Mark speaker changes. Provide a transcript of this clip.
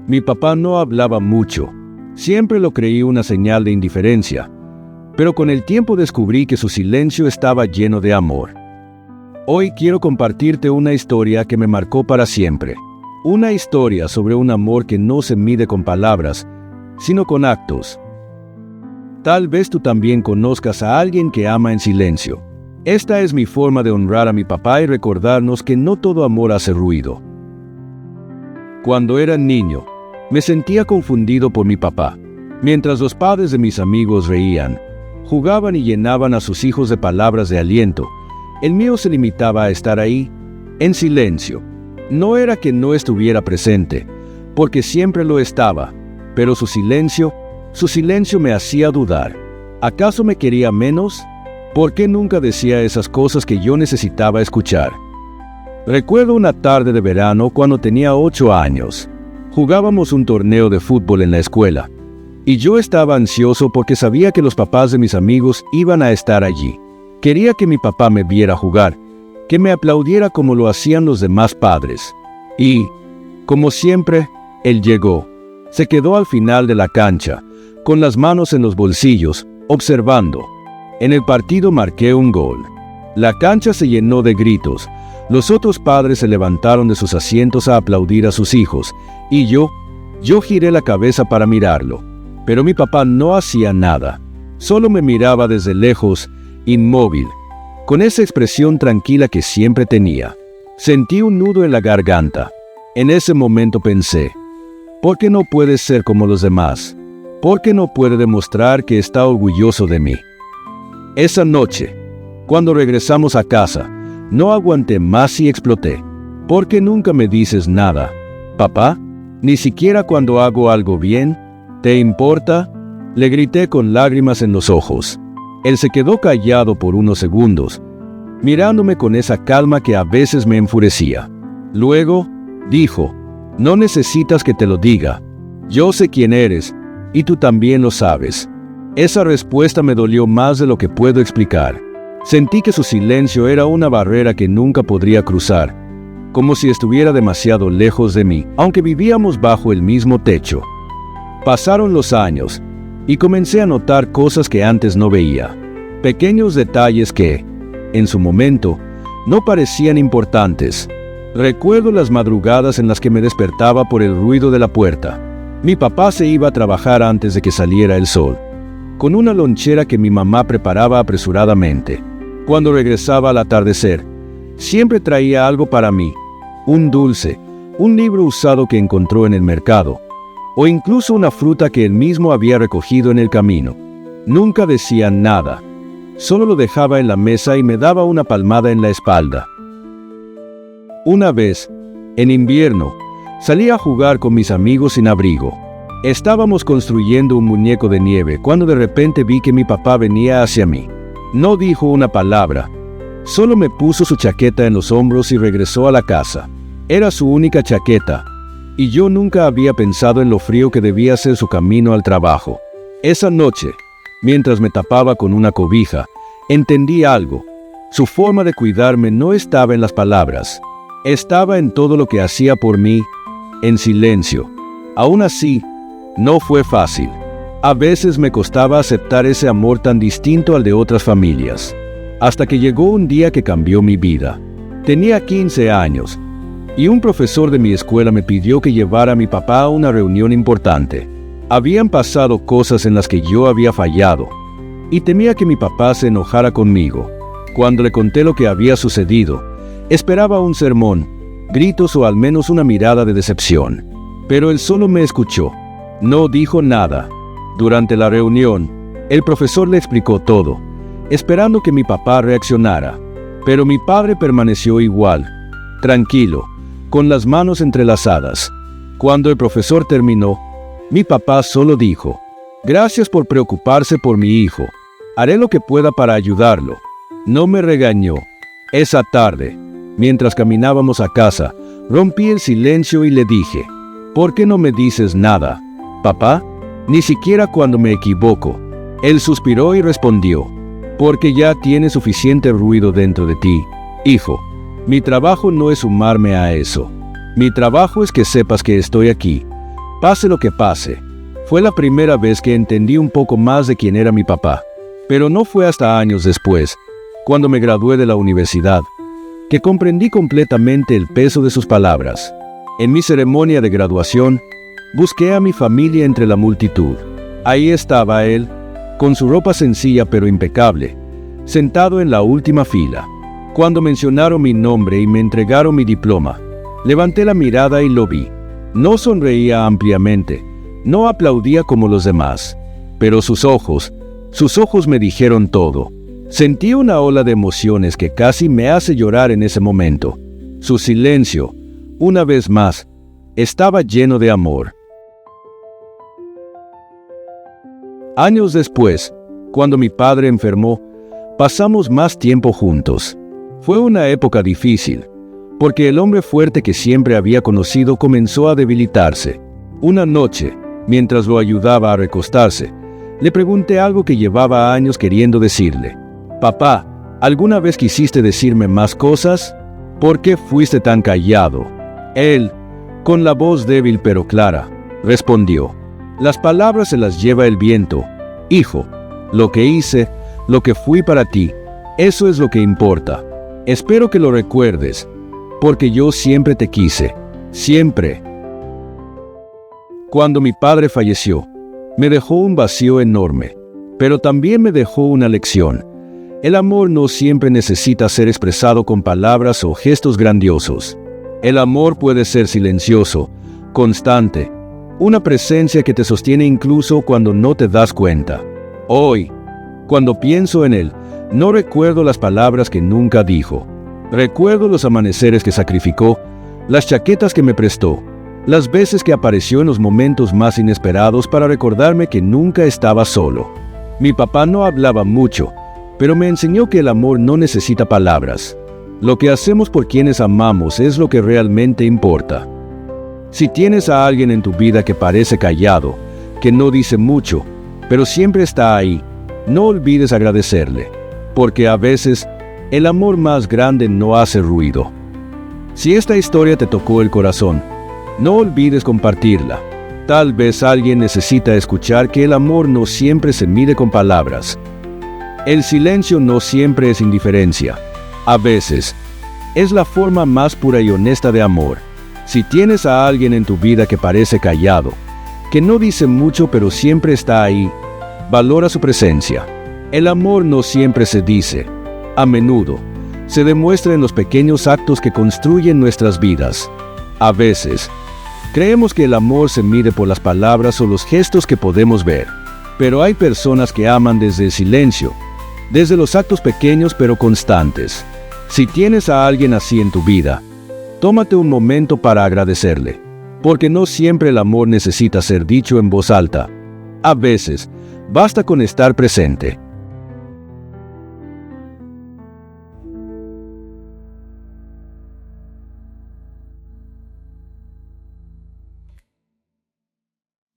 Speaker 1: Mi papá no hablaba mucho. Siempre lo creí una señal de indiferencia. Pero con el tiempo descubrí que su silencio estaba lleno de amor. Hoy quiero compartirte una historia que me marcó para siempre. Una historia sobre un amor que no se mide con palabras, sino con actos. Tal vez tú también conozcas a alguien que ama en silencio. Esta es mi forma de honrar a mi papá y recordarnos que no todo amor hace ruido. Cuando era niño, me sentía confundido por mi papá. Mientras los padres de mis amigos reían, jugaban y llenaban a sus hijos de palabras de aliento, el mío se limitaba a estar ahí, en silencio. No era que no estuviera presente, porque siempre lo estaba, pero su silencio me hacía dudar. ¿Acaso me quería menos? ¿Por qué nunca decía esas cosas que yo necesitaba escuchar? Recuerdo una tarde de verano cuando tenía 8 años. Jugábamos un torneo de fútbol en la escuela, y yo estaba ansioso porque sabía que los papás de mis amigos iban a estar allí. Quería que mi papá me viera jugar, que me aplaudiera como lo hacían los demás padres. Y, como siempre, él llegó. Se quedó al final de la cancha, con las manos en los bolsillos, observando. En el partido marqué un gol. La cancha se llenó de gritos. Los otros padres se levantaron de sus asientos a aplaudir a sus hijos, y yo giré la cabeza para mirarlo. Pero mi papá no hacía nada. Solo me miraba desde lejos, inmóvil, con esa expresión tranquila que siempre tenía. Sentí un nudo en la garganta. En ese momento pensé, ¿por qué no puede ser como los demás? ¿Por qué no puede demostrar que está orgulloso de mí? Esa noche, cuando regresamos a casa, no aguanté más y exploté. ¿Por qué nunca me dices nada, papá? Ni siquiera cuando hago algo bien. ¿Te importa? Le grité con lágrimas en los ojos. Él se quedó callado por unos segundos, mirándome con esa calma que a veces me enfurecía. Luego, dijo, no necesitas que te lo diga. Yo sé quién eres, y tú también lo sabes. Esa respuesta me dolió más de lo que puedo explicar. Sentí que su silencio era una barrera que nunca podría cruzar, como si estuviera demasiado lejos de mí, aunque vivíamos bajo el mismo techo. Pasaron los años, y comencé a notar cosas que antes no veía. Pequeños detalles que, en su momento, no parecían importantes. Recuerdo las madrugadas en las que me despertaba por el ruido de la puerta. Mi papá se iba a trabajar antes de que saliera el sol, con una lonchera que mi mamá preparaba apresuradamente. Cuando regresaba al atardecer, siempre traía algo para mí, un dulce, un libro usado que encontró en el mercado, o incluso una fruta que él mismo había recogido en el camino. Nunca decía nada, solo lo dejaba en la mesa y me daba una palmada en la espalda. Una vez, en invierno, salí a jugar con mis amigos sin abrigo. Estábamos construyendo un muñeco de nieve cuando de repente vi que mi papá venía hacia mí. No dijo una palabra, solo me puso su chaqueta en los hombros y regresó a la casa. Era su única chaqueta, y yo nunca había pensado en lo frío que debía ser su camino al trabajo. Esa noche, mientras me tapaba con una cobija, entendí algo. Su forma de cuidarme no estaba en las palabras, estaba en todo lo que hacía por mí, en silencio. Aún así, no fue fácil. A veces me costaba aceptar ese amor tan distinto al de otras familias. Hasta que llegó un día que cambió mi vida. Tenía 15 años, y un profesor de mi escuela me pidió que llevara a mi papá a una reunión importante. Habían pasado cosas en las que yo había fallado, y temía que mi papá se enojara conmigo. Cuando le conté lo que había sucedido, esperaba un sermón, gritos o al menos una mirada de decepción. Pero él solo me escuchó. No dijo nada. Durante la reunión, el profesor le explicó todo, esperando que mi papá reaccionara. Pero mi padre permaneció igual, tranquilo, con las manos entrelazadas. Cuando el profesor terminó, mi papá solo dijo, «Gracias por preocuparse por mi hijo. Haré lo que pueda para ayudarlo». No me regañó. Esa tarde, mientras caminábamos a casa, rompí el silencio y le dije, «¿Por qué no me dices nada, papá? Ni siquiera cuando me equivoco». Él suspiró y respondió, «Porque ya tienes suficiente ruido dentro de ti, hijo. Mi trabajo no es sumarme a eso. Mi trabajo es que sepas que estoy aquí, Pase lo que pase. Fue la primera vez que entendí un poco más de quién era mi papá. Pero no fue hasta años después, cuando me gradué de la universidad, que comprendí completamente el peso de sus palabras. En mi ceremonia de graduación, busqué a mi familia entre la multitud. Ahí estaba él, con su ropa sencilla pero impecable, sentado en la última fila. Cuando mencionaron mi nombre y me entregaron mi diploma, levanté la mirada y lo vi. No sonreía ampliamente, no aplaudía como los demás, pero sus ojos me dijeron todo. Sentí una ola de emociones que casi me hace llorar en ese momento. Su silencio, una vez más, estaba lleno de amor. Años después, cuando mi padre enfermó, pasamos más tiempo juntos. Fue una época difícil, porque el hombre fuerte que siempre había conocido comenzó a debilitarse. Una noche, mientras lo ayudaba a recostarse, le pregunté algo que llevaba años queriendo decirle. «Papá, ¿alguna vez quisiste decirme más cosas? ¿Por qué fuiste tan callado?» Él, con la voz débil pero clara, respondió: «Las palabras se las lleva el viento. Hijo, lo que hice, lo que fui para ti, eso es lo que importa. Espero que lo recuerdes, porque yo siempre te quise, siempre». Cuando mi padre falleció, me dejó un vacío enorme, pero también me dejó una lección. El amor no siempre necesita ser expresado con palabras o gestos grandiosos. El amor puede ser silencioso, constante, una presencia que te sostiene incluso cuando no te das cuenta. Hoy, cuando pienso en él, no recuerdo las palabras que nunca dijo. Recuerdo los amaneceres que sacrificó, las chaquetas que me prestó, las veces que apareció en los momentos más inesperados para recordarme que nunca estaba solo. Mi papá no hablaba mucho, pero me enseñó que el amor no necesita palabras. Lo que hacemos por quienes amamos es lo que realmente importa. Si tienes a alguien en tu vida que parece callado, que no dice mucho, pero siempre está ahí, no olvides agradecerle, porque a veces el amor más grande no hace ruido. Si esta historia te tocó el corazón, no olvides compartirla. Tal vez alguien necesita escuchar que el amor no siempre se mide con palabras. El silencio no siempre es indiferencia. A veces, es la forma más pura y honesta de amor. Si tienes a alguien en tu vida que parece callado, que no dice mucho pero siempre está ahí, valora su presencia. El amor no siempre se dice. A menudo, se demuestra en los pequeños actos que construyen nuestras vidas. A veces, creemos que el amor se mide por las palabras o los gestos que podemos ver. Pero hay personas que aman desde el silencio, desde los actos pequeños pero constantes. Si tienes a alguien así en tu vida, tómate un momento para agradecerle, porque no siempre el amor necesita ser dicho en voz alta. A veces, basta con estar presente.